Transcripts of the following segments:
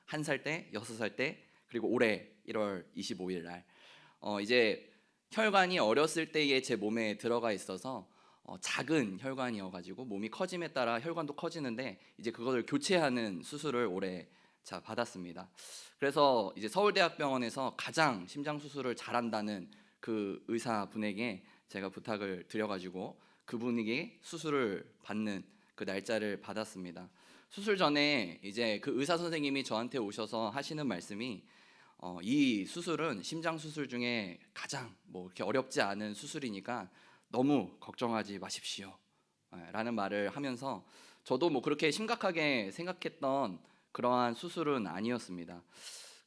1살 때, 6살 때, 그리고 올해 1월 25일 날 이제 혈관이 어렸을 때에 제 몸에 들어가 있어서 작은 혈관이어가지고 몸이 커짐에 따라 혈관도 커지는데 이제 그것을 교체하는 수술을 올해 받았습니다. 그래서 이제 서울대학병원에서 가장 심장 수술을 잘한다는 그 의사분에게 제가 부탁을 드려가지고 그분에게 수술을 받는 그 날짜를 받았습니다. 수술 전에 이제 그 의사 선생님이 저한테 오셔서 하시는 말씀이 이 수술은 심장 수술 중에 가장 뭐 이렇게 어렵지 않은 수술이니까 너무 걱정하지 마십시오 라는 말을 하면서 저도 뭐 그렇게 심각하게 생각했던 그러한 수술은 아니었습니다.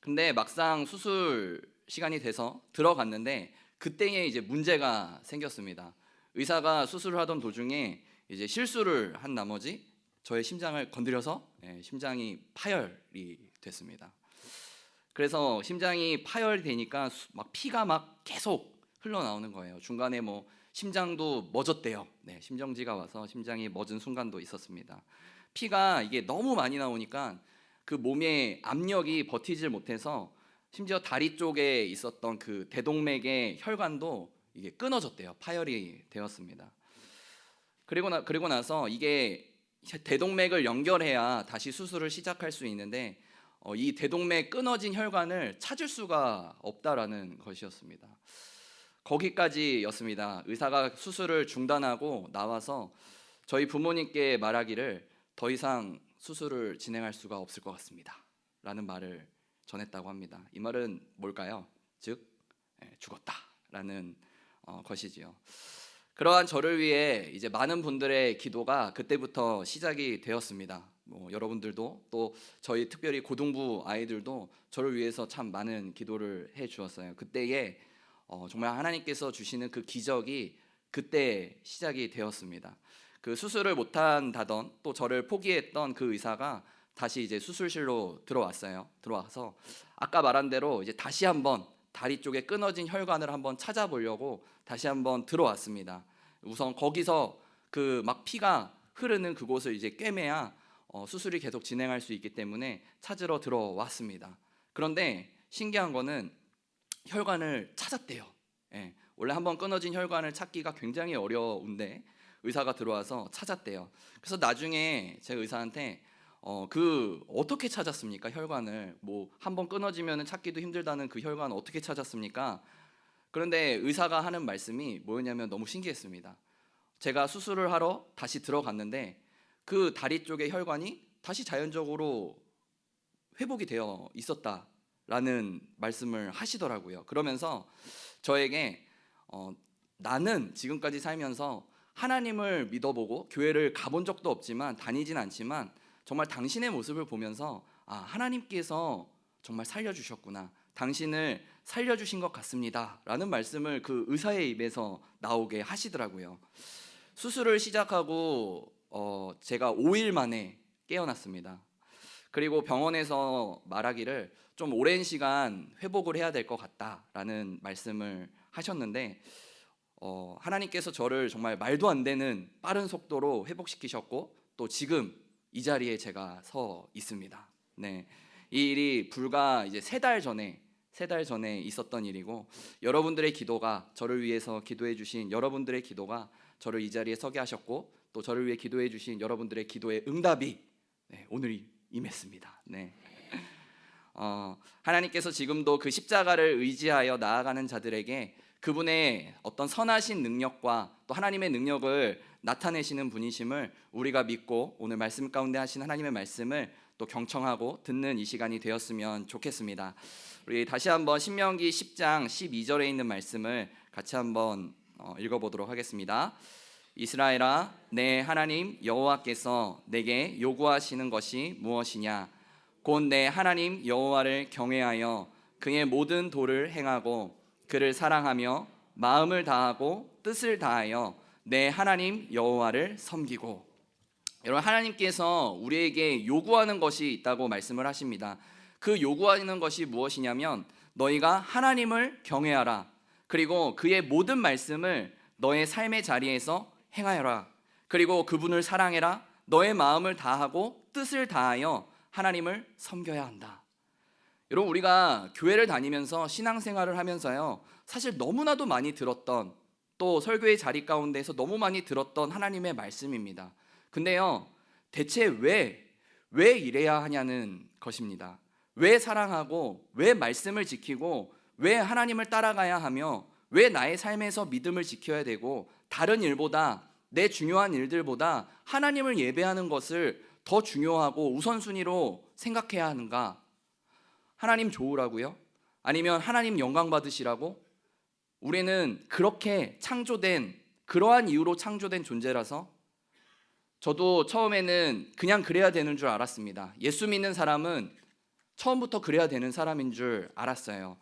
근데 막상 수술 시간이 돼서 들어갔는데 그때에 이제 문제가 생겼습니다. 의사가 수술을 하던 도중에 이제 실수를 한 나머지 저의 심장을 건드려서 심장이 파열이 됐습니다. 그래서 심장이 파열되니까 막 피가 막 계속 흘러나오는 거예요. 중간에 뭐 심장도 멎었대요. 심정지가 와서 심장이 멎은 순간도 있었습니다. 피가 이게 너무 많이 나오니까 그 몸의 압력이 버티질 못해서 심지어 다리 쪽에 있었던 그 대동맥의 혈관도 이게 끊어졌대요. 파열이 되었습니다. 그리고 나서 이게 대동맥을 연결해야 다시 수술을 시작할 수 있는데 이 대동맥 끊어진 혈관을 찾을 수가 없다라는 것이었습니다. 거기까지였습니다. 의사가 수술을 중단하고 나와서 저희 부모님께 말하기를 더 이상 수술을 진행할 수가 없을 것 같습니다 라는 말을 전했다고 합니다. 이 말은 뭘까요? 즉 죽었다라는 것이지요. 그러한 저를 위해 이제 많은 분들의 기도가 그때부터 시작이 되었습니다. 여러분들도 또 저희 특별히 고등부 아이들도 저를 위해서 참 많은 기도를 해 주었어요. 그때에 정말 하나님께서 주시는 그 기적이 그때 시작이 되었습니다. 그 수술을 못한다던 또 저를 포기했던 그 의사가 다시 이제 수술실로 들어왔어요. 들어와서 아까 말한 대로 이제 다시 한번 다리 쪽에 끊어진 혈관을 한번 찾아보려고 다시 한번 들어왔습니다. 우선 거기서 그 막 피가 흐르는 그곳을 이제 꿰매야 수술이 계속 진행할 수 있기 때문에 찾으러 들어왔습니다. 그런데 신기한 거는 혈관을 찾았대요. 원래 한번 끊어진 혈관을 찾기가 굉장히 어려운데 의사가 들어와서 찾았대요. 그래서 나중에 제가 의사한테 어떻게 찾았습니까? 혈관을 뭐 한번 끊어지면 찾기도 힘들다는 그 혈관 어떻게 찾았습니까? 그런데 의사가 하는 말씀이 뭐였냐면 너무 신기했습니다. 제가 수술을 하러 다시 들어갔는데 그 다리 쪽의 혈관이 다시 자연적으로 회복이 되어 있었다라는 말씀을 하시더라고요. 그러면서 저에게 나는 지금까지 살면서 하나님을 믿어보고 교회를 가본 적도 없지만 다니진 않지만 정말 당신의 모습을 보면서 하나님께서 정말 살려주셨구나, 당신을 살려주신 것 같습니다 라는 말씀을 그 의사의 입에서 나오게 하시더라고요. 수술을 시작하고 제가 5일 만에 깨어났습니다. 그리고 병원에서 말하기를 좀 오랜 시간 회복을 해야 될 것 같다라는 말씀을 하셨는데 하나님께서 저를 정말 말도 안 되는 빠른 속도로 회복시키셨고 또 지금 이 자리에 제가 서 있습니다. 이 일이 불과 이제 3달 전에 있었던 일이고 여러분들의 기도가, 저를 위해서 기도해 주신 여러분들의 기도가 저를 이 자리에 서게 하셨고 또 저를 위해 기도해 주신 여러분들의 기도의 응답이 오늘 임했습니다. 하나님께서 지금도 그 십자가를 의지하여 나아가는 자들에게 그분의 어떤 선하신 능력과 또 하나님의 능력을 나타내시는 분이심을 우리가 믿고 오늘 말씀 가운데 하신 하나님의 말씀을 또 경청하고 듣는 이 시간이 되었으면 좋겠습니다. 우리 다시 한번 신명기 10장 12절에 있는 말씀을 같이 한번 읽어보도록 하겠습니다. 이스라엘아, 내 하나님 여호와께서 내게 요구하시는 것이 무엇이냐? 곧 내 하나님 여호와를 경외하여 그의 모든 도를 행하고 그를 사랑하며 마음을 다하고 뜻을 다하여 내 하나님 여호와를 섬기고. 여러분, 하나님께서 우리에게 요구하는 것이 있다고 말씀을 하십니다. 그 요구하는 것이 무엇이냐면 너희가 하나님을 경외하라, 그리고 그의 모든 말씀을 너의 삶의 자리에서 행하여라, 그리고 그분을 사랑해라, 너의 마음을 다하고 뜻을 다하여 하나님을 섬겨야 한다 여러분, 우리가 교회를 다니면서 신앙생활을 하면서요, 사실 너무나도 많이 들었던, 또 설교의 자리 가운데에서 너무 많이 들었던 하나님의 말씀입니다. 근데요, 대체 왜 이래야 하냐는 것입니다. 왜 사랑하고, 왜 말씀을 지키고, 왜 하나님을 따라가야 하며, 왜 나의 삶에서 믿음을 지켜야 되고, 다른 일보다, 내 중요한 일들보다 하나님을 예배하는 것을 더 중요하고 우선순위로 생각해야 하는가? 하나님 좋으라고요? 아니면 하나님 영광 받으시라고? 우리는 그렇게 창조된, 그러한 이유로 창조된 존재라서, 저도 처음에는 그냥 그래야 되는 줄 알았습니다. 예수 믿는 사람은 처음부터 그래야 되는 사람인 줄 알았어요.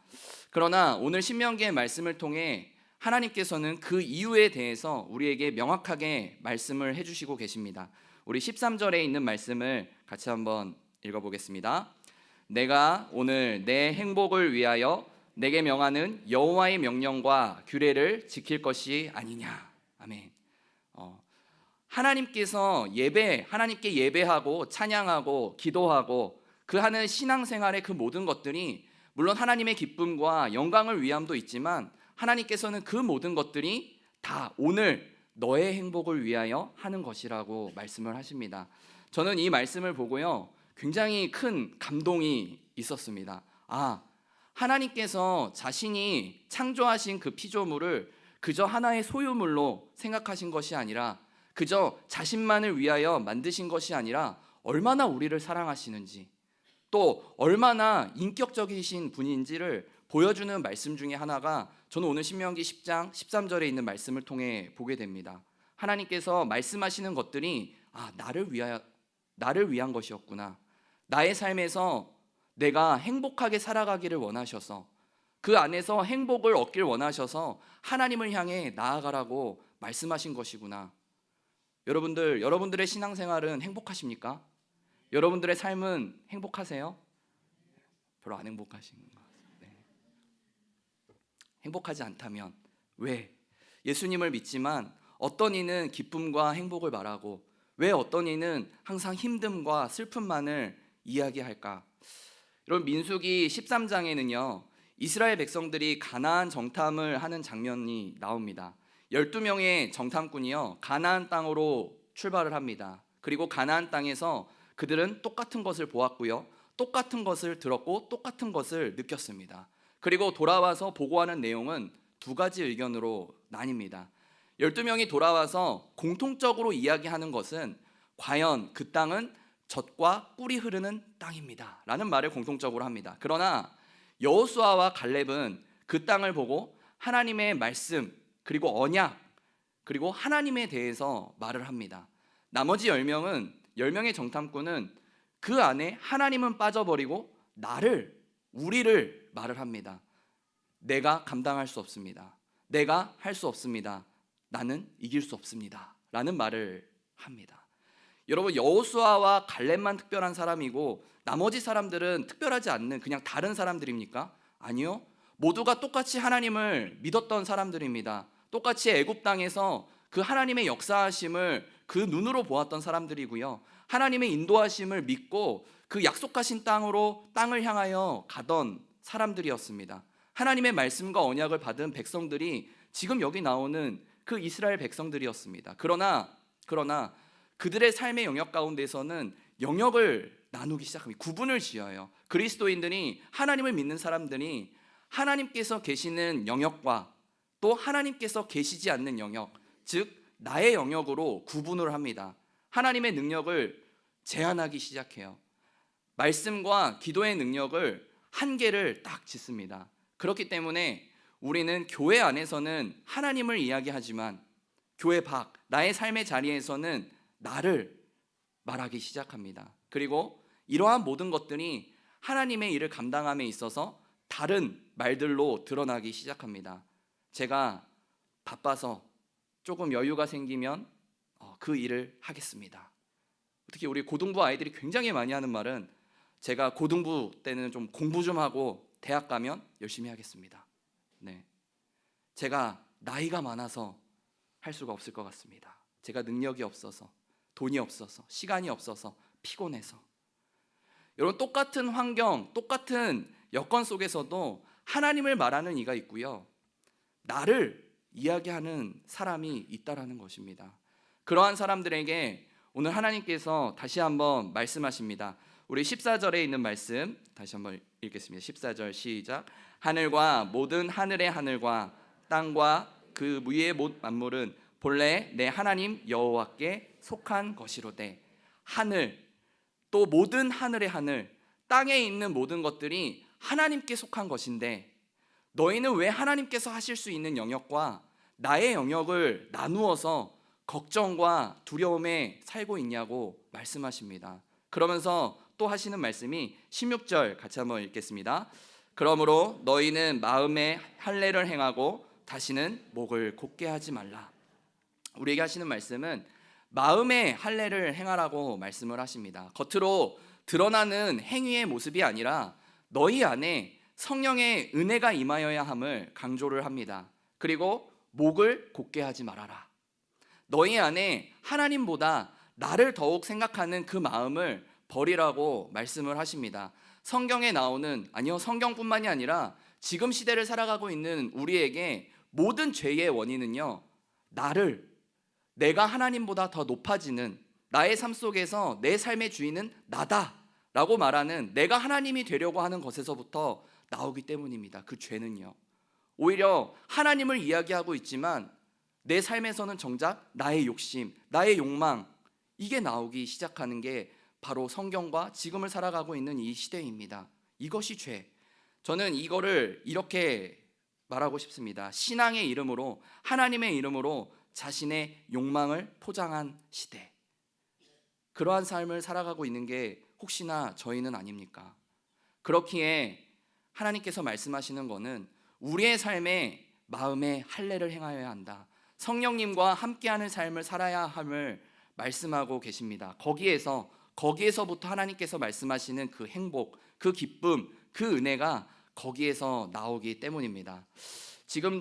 그러나 오늘 신명기의 말씀을 통해 하나님께서는 그 이유에 대해서 우리에게 명확하게 말씀을 해주시고 계십니다. 우리 13절에 있는 말씀을 같이 한번 읽어보겠습니다. 내가 오늘 내 행복을 위하여 내게 명하는 여호와의 명령과 규례를 지킬 것이 아니냐. 아멘. 하나님께서 하나님께 예배하고 찬양하고 기도하고 그 하는 신앙생활의 그 모든 것들이 물론 하나님의 기쁨과 영광을 위함도 있지만, 하나님께서는 그 모든 것들이 다 오늘 너의 행복을 위하여 하는 것이라고 말씀을 하십니다. 저는 이 말씀을 보고요, 굉장히 큰 감동이 있었습니다. 하나님께서 자신이 창조하신 그 피조물을 그저 하나의 소유물로 생각하신 것이 아니라, 그저 자신만을 위하여 만드신 것이 아니라 얼마나 우리를 사랑하시는지, 또 얼마나 인격적이신 분인지를 보여주는 말씀 중에 하나가 저는 오늘 신명기 10장 13절에 있는 말씀을 통해 보게 됩니다. 하나님께서 말씀하시는 것들이 나를 위한 것이었구나. 나의 삶에서 내가 행복하게 살아가기를 원하셔서, 그 안에서 행복을 얻길 원하셔서 하나님을 향해 나아가라고 말씀하신 것이구나. 여러분들의 신앙생활은 행복하십니까? 여러분들의 삶은 행복하세요? 별로 안 행복하신 것 같아요. 행복하지 않다면 왜? 예수님을 믿지만 어떤 이는 기쁨과 행복을 말하고, 왜 어떤 이는 항상 힘듦과 슬픔만을 이야기할까? 여러분, 민수기 13장에는요 이스라엘 백성들이 가나안 정탐을 하는 장면이 나옵니다. 12명의 정탐꾼이요 가나안 땅으로 출발을 합니다. 그리고 가나안 땅에서 그들은 똑같은 것을 보았고요, 똑같은 것을 들었고 똑같은 것을 느꼈습니다. 그리고 돌아와서 보고하는 내용은 두 가지 의견으로 나뉩니다. 12명이 돌아와서 공통적으로 이야기하는 것은 과연 그 땅은 젖과 꿀이 흐르는 땅입니다 라는 말을 공통적으로 합니다. 그러나 여호수아와 갈렙은 그 땅을 보고 하나님의 말씀, 그리고 언약, 그리고 하나님에 대해서 말을 합니다. 나머지 10명의 정탐꾼은 그 안에 하나님은 빠져버리고 우리를 말을 합니다. 내가 감당할 수 없습니다. 내가 할 수 없습니다. 나는 이길 수 없습니다 라는 말을 합니다. 여러분, 여호수아와 갈렙만 특별한 사람이고 나머지 사람들은 특별하지 않는 그냥 다른 사람들입니까? 아니요, 모두가 똑같이 하나님을 믿었던 사람들입니다. 똑같이 애굽 땅에서 그 하나님의 역사하심을 그 눈으로 보았던 사람들이고요, 하나님의 인도하심을 믿고 그 약속하신 땅을 향하여 가던 사람들이었습니다. 하나님의 말씀과 언약을 받은 백성들이 지금 여기 나오는 그 이스라엘 백성들이었습니다. 그러나 그들의 삶의 영역 가운데서는 영역을 나누기 시작합니다. 구분을 지어요. 그리스도인들이, 하나님을 믿는 사람들이 하나님께서 계시는 영역과 또 하나님께서 계시지 않는 영역, 즉 나의 영역으로 구분을 합니다. 하나님의 능력을 제한하기 시작해요. 말씀과 기도의 능력을 한계를 딱 짓습니다. 그렇기 때문에 우리는 교회 안에서는 하나님을 이야기하지만 교회 밖, 나의 삶의 자리에서는 나를 말하기 시작합니다. 그리고 이러한 모든 것들이 하나님의 일을 감당함에 있어서 다른 말들로 드러나기 시작합니다. 제가 바빠서 조금 여유가 생기면 그 일을 하겠습니다. 특히 우리 고등부 아이들이 굉장히 많이 하는 말은, 제가 고등부 때는 좀 공부 좀 하고 대학 가면 열심히 하겠습니다. 제가 나이가 많아서 할 수가 없을 것 같습니다. 제가 능력이 없어서, 돈이 없어서, 시간이 없어서, 피곤해서. 여러분, 똑같은 환경, 똑같은 여건 속에서도 하나님을 말하는 이가 있고요, 나를 이야기하는 사람이 있다라는 것입니다. 그러한 사람들에게 오늘 하나님께서 다시 한번 말씀하십니다. 우리 14절에 있는 말씀 다시 한번 읽겠습니다. 14절 시작. 하늘과 모든 하늘의 하늘과 땅과 그 위의 모든 만물은 본래 내 하나님 여호와께 속한 것이로되. 하늘, 또 모든 하늘의 하늘, 땅에 있는 모든 것들이 하나님께 속한 것인데 너희는 왜 하나님께서 하실 수 있는 영역과 나의 영역을 나누어서 걱정과 두려움에 살고 있냐고 말씀하십니다. 그러면서 또 하시는 말씀이 16절 같이 한번 읽겠습니다. 그러므로 너희는 마음에 할례를 행하고 다시는 목을 곧게 하지 말라. 우리에게 하시는 말씀은 마음의 할례를 행하라고 말씀을 하십니다. 겉으로 드러나는 행위의 모습이 아니라 너희 안에 성령의 은혜가 임하여야 함을 강조를 합니다. 그리고 목을 곧게 하지 말아라. 너희 안에 하나님보다 나를 더욱 생각하는 그 마음을 버리라고 말씀을 하십니다. 성경에 나오는, 아니요, 성경뿐만이 아니라 지금 시대를 살아가고 있는 우리에게 모든 죄의 원인은요, 내가 하나님보다 더 높아지는, 나의 삶 속에서 내 삶의 주인은 나다라고 말하는 내가 하나님이 되려고 하는 것에서부터 나오기 때문입니다. 그 죄는요, 오히려 하나님을 이야기하고 있지만 내 삶에서는 정작 나의 욕심, 나의 욕망, 이게 나오기 시작하는 게 바로 성경과 지금을 살아가고 있는 이 시대입니다. 이것이 죄. 저는 이거를 이렇게 말하고 싶습니다. 신앙의 이름으로, 하나님의 이름으로 자신의 욕망을 포장한 시대. 그러한 삶을 살아가고 있는 게 혹시나 저희는 아닙니까? 그렇기에 하나님께서 말씀하시는 거는 우리의 삶에 마음의 할례를 행하여야 한다. 성령님과 함께하는 삶을 살아야 함을 말씀하고 계십니다. 거기에서부터 하나님께서 말씀하시는 그 행복, 그 기쁨, 그 은혜가 거기에서 나오기 때문입니다. 지금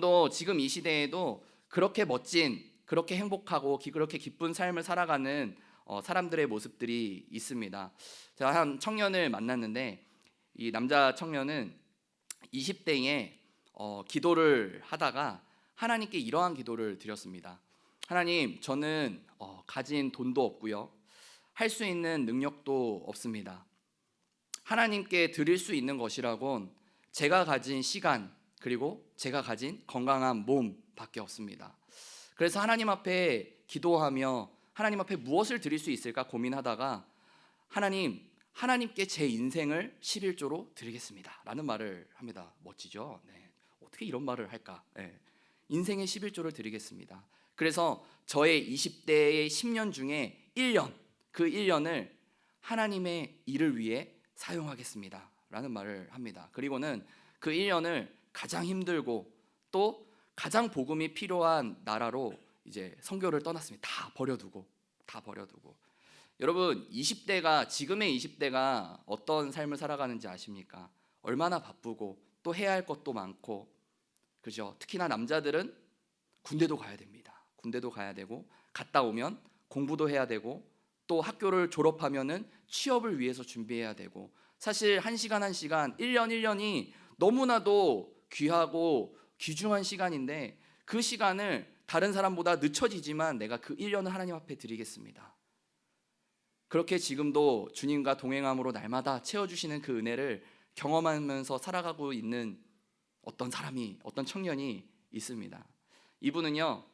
이 시대에도 그렇게 멋진, 그렇게 행복하고 그렇게 기쁜 삶을 살아가는 사람들의 모습들이 있습니다. 제가 한 청년을 만났는데 이 남자 청년은 20대에 기도를 하다가 하나님께 이러한 기도를 드렸습니다. 하나님, 저는 가진 돈도 없고요, 할 수 있는 능력도 없습니다. 하나님께 드릴 수 있는 것이라곤 제가 가진 시간, 그리고 제가 가진 건강한 몸밖에 없습니다. 그래서 하나님 앞에 기도하며 하나님 앞에 무엇을 드릴 수 있을까 고민하다가 하나님께 제 인생을 11조로 드리겠습니다 라는 말을 합니다. 멋지죠? 네. 어떻게 이런 말을 할까? 네. 인생의 11조를 드리겠습니다. 그래서 저의 20대의 10년 중에 1년, 그 1년을 하나님의 일을 위해 사용하겠습니다 라는 말을 합니다. 그리고는 그 1년을 가장 힘들고 또 가장 복음이 필요한 나라로 이제 선교를 떠났습니다. 다 버려두고. 여러분, 지금의 20대가 어떤 삶을 살아가는지 아십니까? 얼마나 바쁘고 또 해야 할 것도 많고, 그죠? 특히나 남자들은 군대도 가야 됩니다. 군대도 가야 되고, 갔다 오면 공부도 해야 되고, 또 학교를 졸업하면은 취업을 위해서 준비해야 되고, 사실 한 시간 1년이 너무나도 귀하고 귀중한 시간인데 그 시간을 다른 사람보다 늦춰지지만 내가 그 1년을 하나님 앞에 드리겠습니다. 그렇게 지금도 주님과 동행함으로 날마다 채워주시는 그 은혜를 경험하면서 살아가고 있는 어떤 청년이 있습니다. 이분은요,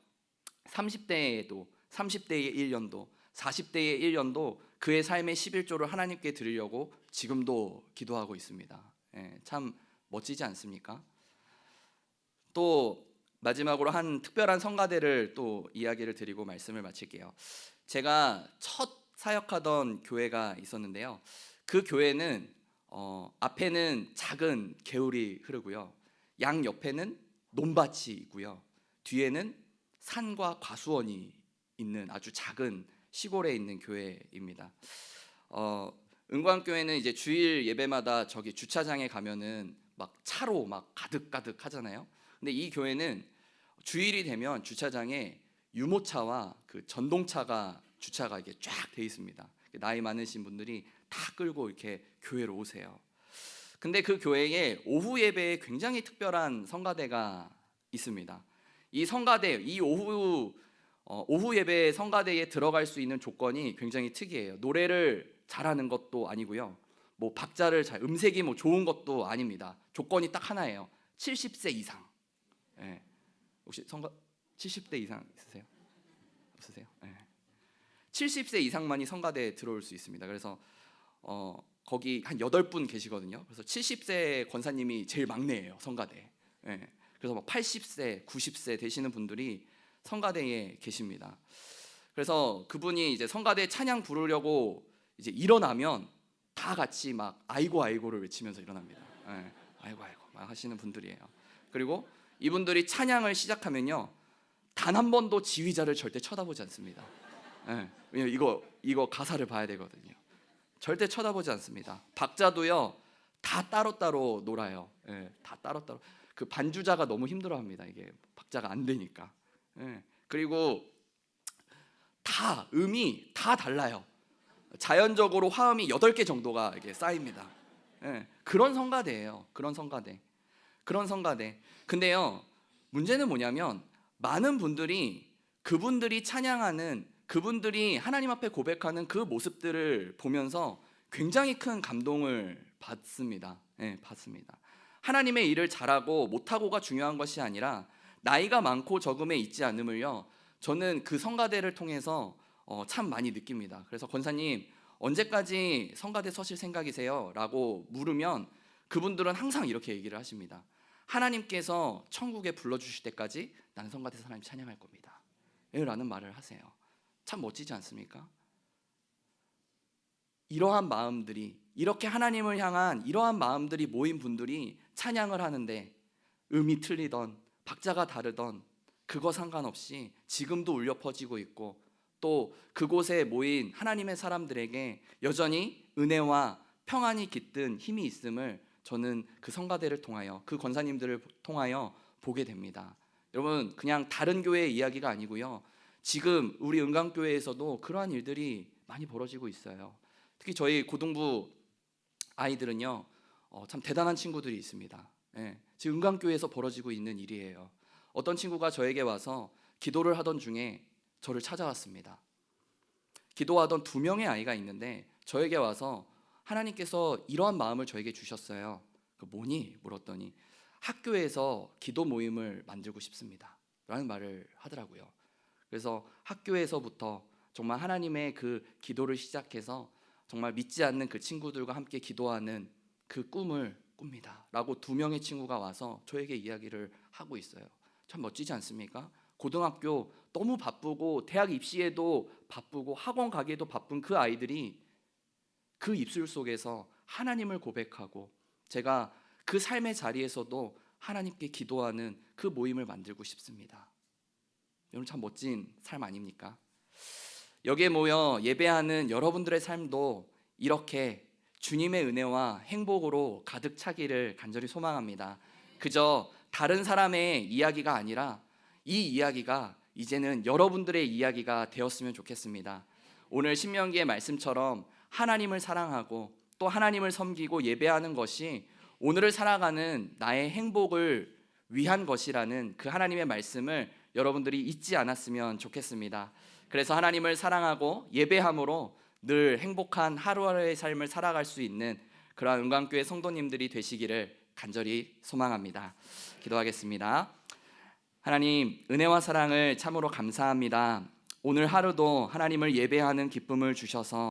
30대의 1년도, 40대의 1년도 그의 삶의 11조를 하나님께 드리려고 지금도 기도하고 있습니다. 참 멋지지 않습니까? 또 마지막으로 한 특별한 성가대를 또 이야기를 드리고 말씀을 마칠게요. 제가 첫 사역하던 교회가 있었는데요, 그 교회는 앞에는 작은 개울이 흐르고요, 양 옆에는 논밭이 있고요, 뒤에는 산과 과수원이 있는 아주 작은 시골에 있는 교회입니다. 은광교회는 이제 주일 예배마다 저기 주차장에 가면은 막 차로 막 가득 하잖아요. 근데 이 교회는 주일이 되면 주차장에 유모차와 그 전동차가 주차가 이게 쫙 돼 있습니다. 나이 많으신 분들이 다 끌고 이렇게 교회로 오세요. 근데 그 교회에 오후 예배에 굉장히 특별한 성가대가 있습니다. 이 성가대, 이 오후 예배 성가대에 들어갈 수 있는 조건이 굉장히 특이해요. 노래를 잘하는 것도 아니고요. 뭐 박자를 음색이 뭐 좋은 것도 아닙니다. 조건이 딱 하나예요. 70세 이상. 예. 혹시 70대 이상 있으세요? 없으세요? 예. 70세 이상만이 성가대에 들어올 수 있습니다. 그래서 거기 한 8분 계시거든요. 그래서 70세 권사님이 제일 막내예요, 성가대. 예. 그래서 막 80세, 90세 되시는 분들이 성가대에 계십니다. 그래서 그분이 이제 성가대 찬양 부르려고 이제 일어나면 다 같이 막 아이고 아이고를 외치면서 일어납니다. 예. 아이고 아이고 막 하시는 분들이에요. 그리고 이분들이 찬양을 시작하면요, 단 한 번도 지휘자를 절대 쳐다보지 않습니다. 예. 왜냐면 이거 가사를 봐야 되거든요. 절대 쳐다보지 않습니다. 박자도요 다 따로따로 놀아요. 예. 다 따로따로. 그 반주자가 너무 힘들어합니다. 이게 박자가 안 되니까. 예. 그리고 다 음이 다 달라요. 자연적으로 화음이 8개 정도가 이렇게 쌓입니다. 예. 그런 성가대예요. 그런 성가대. 근데요, 문제는 뭐냐면 많은 분들이 그분들이 찬양하는, 그분들이 하나님 앞에 고백하는 그 모습들을 보면서 굉장히 큰 감동을 받습니다. 예, 받습니다. 하나님의 일을 잘하고 못하고가 중요한 것이 아니라 나이가 많고 적음에 있지 않음을요, 저는 그 성가대를 통해서 참 많이 느낍니다. 그래서 권사님 언제까지 성가대 서실 생각이세요? 라고 물으면 그분들은 항상 이렇게 얘기를 하십니다. 하나님께서 천국에 불러주실 때까지 나는 성가대에서 하나님 찬양할 겁니다. 라는 말을 하세요. 참 멋지지 않습니까? 이러한 마음들이, 이렇게 하나님을 향한 이러한 마음들이 모인 분들이 찬양을 하는데 음이 틀리던 박자가 다르던 그거 상관없이 지금도 울려 퍼지고 있고, 또 그곳에 모인 하나님의 사람들에게 여전히 은혜와 평안이 깃든 힘이 있음을 저는 그 성가대를 통하여, 그 권사님들을 통하여 보게 됩니다. 여러분, 그냥 다른 교회의 이야기가 아니고요, 지금 우리 은강교회에서도 그러한 일들이 많이 벌어지고 있어요. 특히 저희 고등부 아이들은요, 참 대단한 친구들이 있습니다. 예, 지금 은강교회에서 벌어지고 있는 일이에요. 어떤 친구가 저에게 와서 기도를 하던 중에 저를 찾아왔습니다. 기도하던 2명의 아이가 있는데 저에게 와서 하나님께서 이러한 마음을 저에게 주셨어요. 뭐니? 물었더니 학교에서 기도 모임을 만들고 싶습니다 라는 말을 하더라고요. 그래서 학교에서부터 정말 하나님의 그 기도를 시작해서 정말 믿지 않는 그 친구들과 함께 기도하는 그 꿈을 꿉니다 라고 2명의 친구가 와서 저에게 이야기를 하고 있어요. 참 멋지지 않습니까? 고등학교 너무 바쁘고 대학 입시에도 바쁘고 학원 가기에도 바쁜 그 아이들이 그 입술 속에서 하나님을 고백하고, 제가 그 삶의 자리에서도 하나님께 기도하는 그 모임을 만들고 싶습니다. 여러분, 참 멋진 삶 아닙니까? 여기에 모여 예배하는 여러분들의 삶도 이렇게 주님의 은혜와 행복으로 가득 차기를 간절히 소망합니다. 그저 다른 사람의 이야기가 아니라 이 이야기가 이제는 여러분들의 이야기가 되었으면 좋겠습니다. 오늘 신명기의 말씀처럼 하나님을 사랑하고 또 하나님을 섬기고 예배하는 것이 오늘을 살아가는 나의 행복을 위한 것이라는 그 하나님의 말씀을 여러분들이 잊지 않았으면 좋겠습니다. 그래서 하나님을 사랑하고 예배함으로 늘 행복한 하루하루의 삶을 살아갈 수 있는 그러한 은광교회 성도님들이 되시기를 간절히 소망합니다. 기도하겠습니다. 하나님, 은혜와 사랑을 참으로 감사합니다. 오늘 하루도 하나님을 예배하는 기쁨을 주셔서